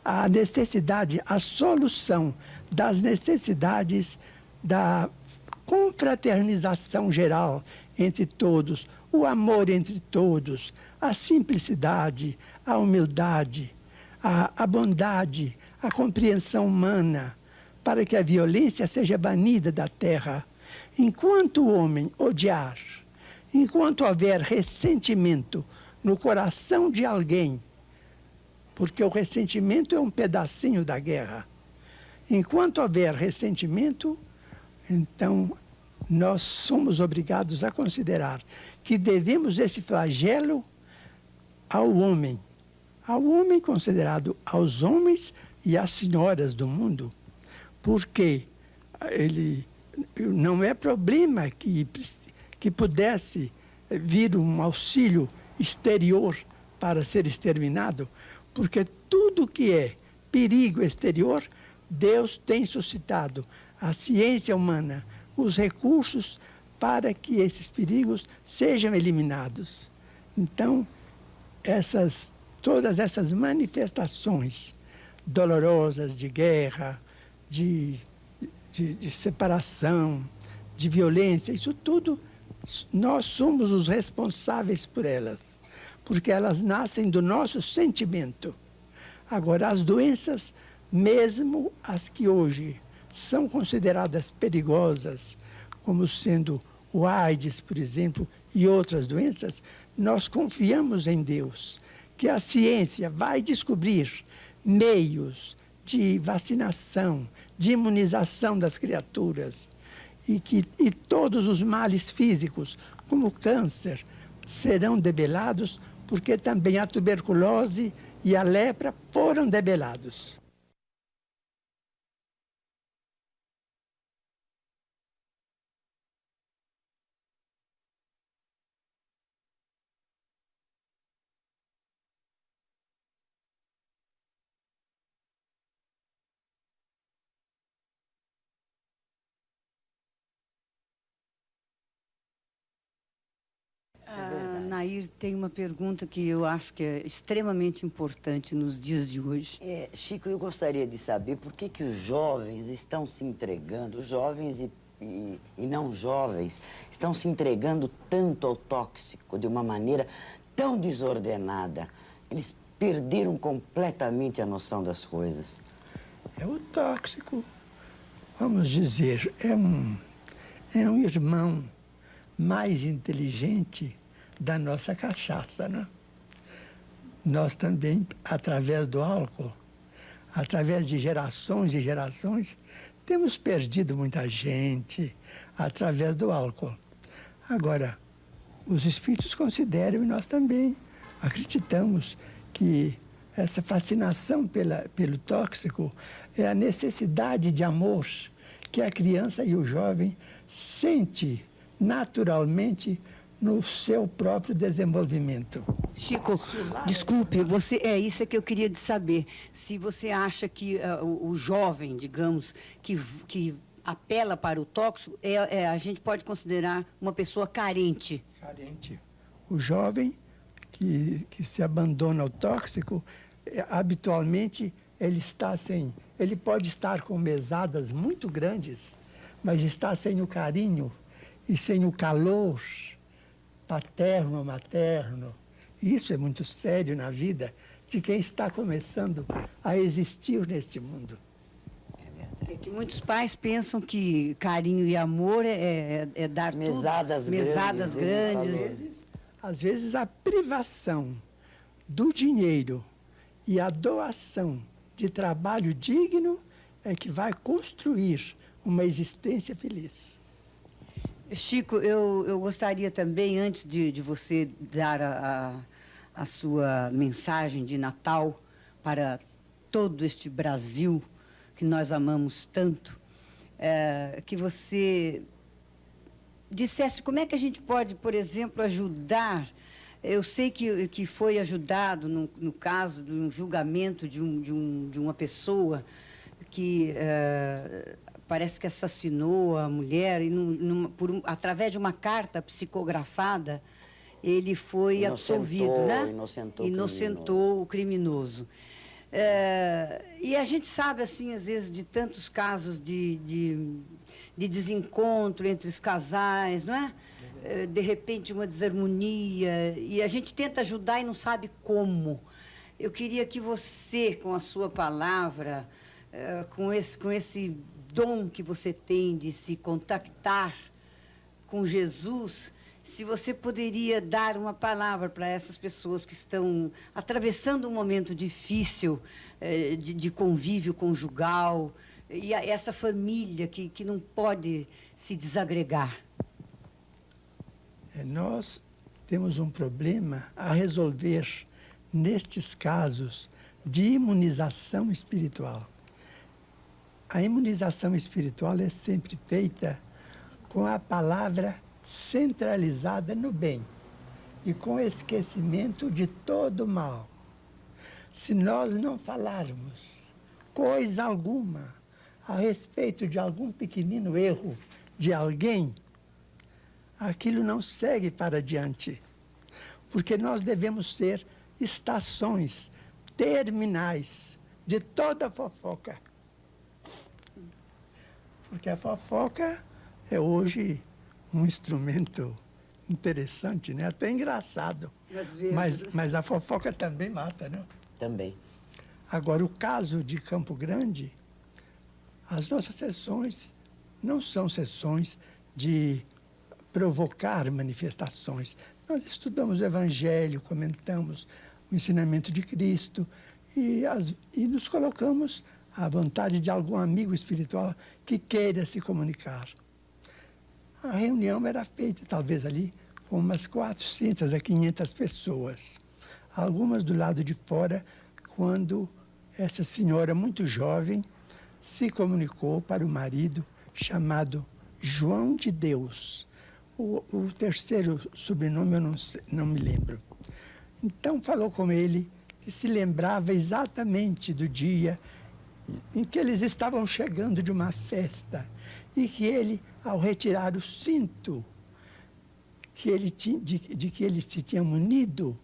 a necessidade, a solução das necessidades da confraternização geral entre todos, o amor entre todos, a simplicidade, a humildade, a bondade, a compreensão humana, para que a violência seja banida da terra. Enquanto o homem odiar, enquanto houver ressentimento no coração de alguém, porque o ressentimento é um pedacinho da guerra, enquanto houver ressentimento, então nós somos obrigados a considerar que devemos esse flagelo ao homem considerado aos homens e às senhoras do mundo, porque ele não é problema que pudesse vir um auxílio exterior para ser exterminado, porque tudo que é perigo exterior, Deus tem suscitado a ciência humana, os recursos para que esses perigos sejam eliminados. Então, todas essas manifestações dolorosas de guerra, de separação, de violência, isso tudo, nós somos os responsáveis por elas, porque elas nascem do nosso sentimento. Agora, as doenças, mesmo as que hoje são consideradas perigosas, como sendo o AIDS, por exemplo, e outras doenças, nós confiamos em Deus, que a ciência vai descobrir meios de vacinação, de imunização das criaturas, e todos os males físicos, como o câncer, serão debelados, porque também a tuberculose e a lepra foram debelados. Nair tem uma pergunta que eu acho que é extremamente importante nos dias de hoje. Chico, eu gostaria de saber por que os jovens estão se entregando, os jovens e não jovens, estão se entregando tanto ao tóxico de uma maneira tão desordenada. Eles perderam completamente a noção das coisas. É o tóxico, vamos dizer, é um irmão mais inteligente da nossa cachaça, né? Nós também, através do álcool, através de gerações e gerações, temos perdido muita gente através do álcool. Agora, os espíritos consideram, e nós também acreditamos, que essa fascinação pelo tóxico é a necessidade de amor que a criança e o jovem sente naturalmente no seu próprio desenvolvimento. Chico, desculpe, isso é que eu queria saber. Se você acha que o jovem, digamos, que apela para o tóxico, a gente pode considerar uma pessoa carente. Carente. O jovem que se abandona ao tóxico, habitualmente ele pode estar com mesadas muito grandes, mas está sem o carinho e sem o calor paterno, materno. Isso é muito sério na vida de quem está começando a existir neste mundo. É que muitos pais pensam que carinho e amor é dar mesadas grandes. Às vezes a privação do dinheiro e a doação de trabalho digno é que vai construir uma existência feliz. Chico, eu gostaria também, antes de você dar a sua mensagem de Natal para todo este Brasil que nós amamos tanto, que você dissesse como é que a gente pode, por exemplo, ajudar. Eu sei que foi ajudado no caso de um julgamento de uma pessoa que parece que assassinou a mulher e através de uma carta psicografada ele foi absolvido, né? Inocentou o criminoso. E a gente sabe, assim, às vezes, de tantos casos de desencontro entre os casais, não é? De repente, uma desarmonia, e a gente tenta ajudar e não sabe como. Eu queria que você, com a sua palavra, com esse dom que você tem de se contactar com Jesus, se você poderia dar uma palavra para essas pessoas que estão atravessando um momento difícil de convívio conjugal, e essa família que não pode se desagregar. Nós temos um problema a resolver nestes casos de imunização espiritual. A imunização espiritual é sempre feita com a palavra centralizada no bem e com esquecimento de todo o mal. Se nós não falarmos coisa alguma a respeito de algum pequenino erro de alguém, aquilo não segue para adiante, porque nós devemos ser estações terminais de toda a fofoca. Porque a fofoca é hoje um instrumento interessante, né? Até engraçado. Mas a fofoca também mata, né? Também. Agora, o caso de Campo Grande, as nossas sessões não são sessões de provocar manifestações. Nós estudamos o Evangelho, comentamos o ensinamento de Cristo e nos colocamos à vontade de algum amigo espiritual que queira se comunicar. A reunião era feita, talvez ali, com umas 400 a 500 pessoas. Algumas do lado de fora, quando essa senhora muito jovem se comunicou para o marido chamado João de Deus. O terceiro sobrenome eu não me lembro. Então falou com ele que se lembrava exatamente do dia em que eles estavam chegando de uma festa e que ele, ao retirar o cinto de que eles se tinham unido,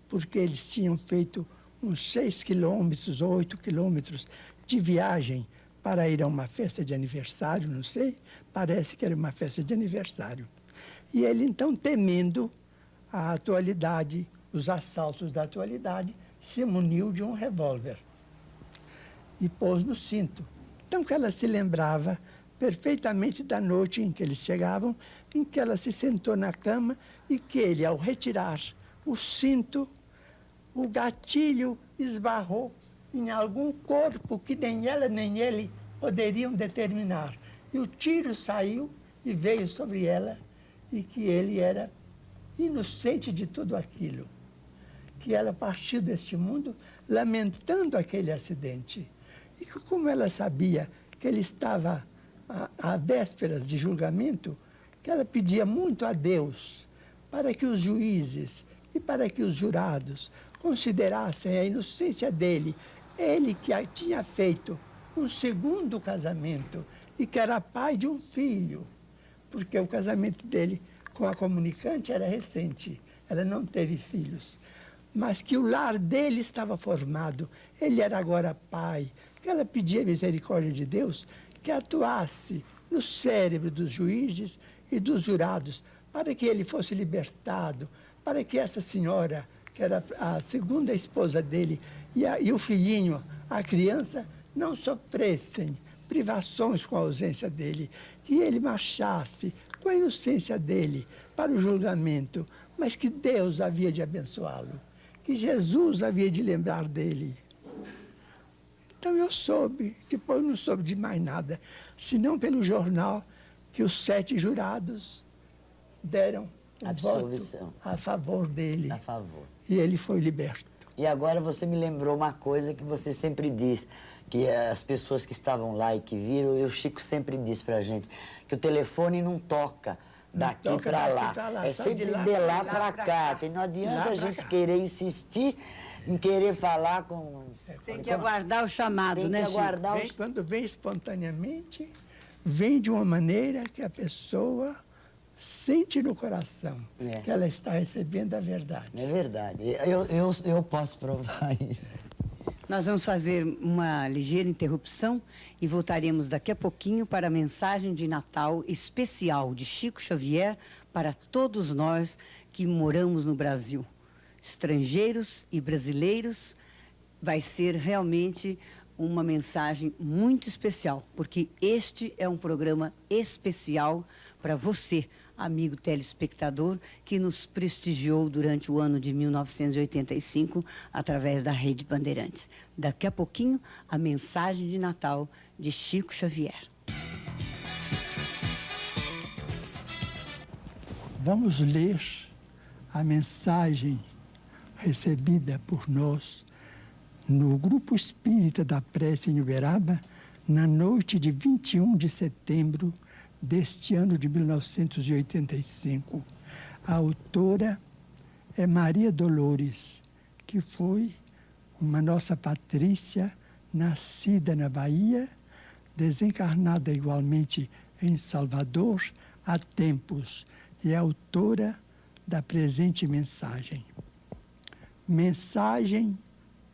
porque eles tinham feito uns 6 quilômetros ou 8 quilômetros de viagem para ir a uma festa de aniversário, não sei, parece que era uma festa de aniversário. E ele, então, temendo a atualidade, os assaltos da atualidade, se muniu de um revólver e pôs no cinto. Então, que ela se lembrava perfeitamente da noite em que eles chegavam, em que ela se sentou na cama e que ele, ao retirar o cinto, o gatilho esbarrou em algum corpo que nem ela nem ele poderiam determinar. E o tiro saiu e veio sobre ela, e que ele era inocente de tudo aquilo. Que ela partiu deste mundo lamentando aquele acidente. E que, como ela sabia que ele estava a vésperas de julgamento, que ela pedia muito a Deus para que os juízes e para que os jurados considerassem a inocência dele, ele que tinha feito um segundo casamento e que era pai de um filho, porque o casamento dele com a comunicante era recente, ela não teve filhos, mas que o lar dele estava formado, ele era agora pai, que ela pedia a misericórdia de Deus que atuasse no cérebro dos juízes e dos jurados, para que ele fosse libertado, para que essa senhora, que era a segunda esposa dele, e o filhinho, a criança, não sofressem privações com a ausência dele, que ele marchasse com a inocência dele para o julgamento, mas que Deus havia de abençoá-lo, que Jesus havia de lembrar dele. Então eu soube, depois não soube de mais nada, senão pelo jornal, que os 7 jurados deram absolvição voto a favor dele. A favor. E ele foi liberto. E agora você me lembrou uma coisa que você sempre diz, que as pessoas que estavam lá e que viram, e o Chico sempre diz pra gente, que o telefone não toca daqui para lá. É sempre de lá para cá. Que não adianta a gente querer insistir em querer falar com... Tem que aguardar o chamado, né, Chico? Quando vem espontaneamente, vem de uma maneira que a pessoa sente no coração que ela está recebendo a verdade. É verdade. Eu posso provar isso. Nós vamos fazer uma ligeira interrupção e voltaremos daqui a pouquinho para a mensagem de Natal especial de Chico Xavier para todos nós que moramos no Brasil. Estrangeiros e brasileiros, vai ser realmente uma mensagem muito especial, porque este é um programa especial para você, amigo telespectador, que nos prestigiou durante o ano de 1985 através da Rede Bandeirantes. Daqui a pouquinho, a mensagem de Natal de Chico Xavier. Vamos ler a mensagem recebida por nós no Grupo Espírita da Prece em Uberaba, na noite de 21 de setembro deste ano de 1985. A autora é Maria Dolores, que foi uma nossa patrícia, nascida na Bahia, desencarnada igualmente em Salvador há tempos, e é autora da presente mensagem. Mensagem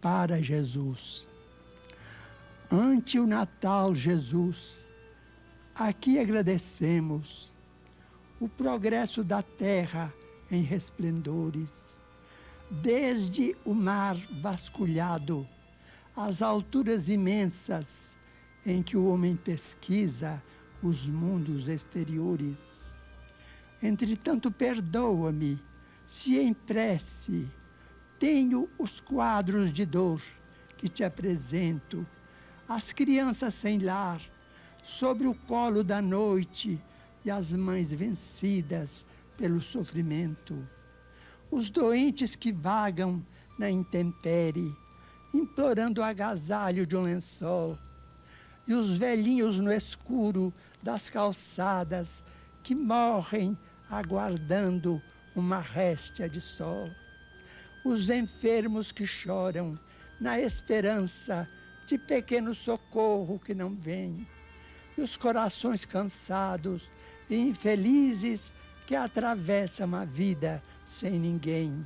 para Jesus. Ante o Natal, Jesus, aqui agradecemos o progresso da terra em resplendores, desde o mar vasculhado às alturas imensas em que o homem pesquisa os mundos exteriores. Entretanto, perdoa-me se em prece tenho os quadros de dor que te apresento, as crianças sem lar, sobre o colo da noite e as mães vencidas pelo sofrimento, os doentes que vagam na intempérie, implorando o agasalho de um lençol, e os velhinhos no escuro das calçadas que morrem aguardando uma réstia de sol, os enfermos que choram na esperança de pequeno socorro que não vem, e os corações cansados e infelizes que atravessa uma vida sem ninguém.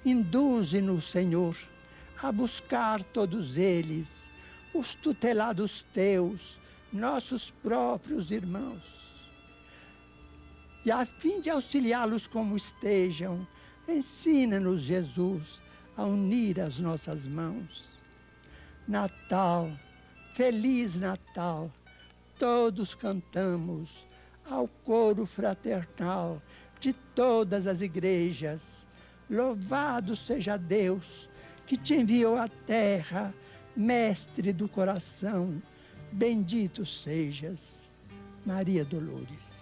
Induze-nos, Senhor, a buscar todos eles, os tutelados teus, nossos próprios irmãos. E a fim de auxiliá-los como estejam, ensina-nos, Jesus, a unir as nossas mãos. Natal, feliz Natal, todos cantamos ao coro fraternal de todas as igrejas. Louvado seja Deus que te enviou à terra, mestre do coração. Bendito sejas, Maria Dolores.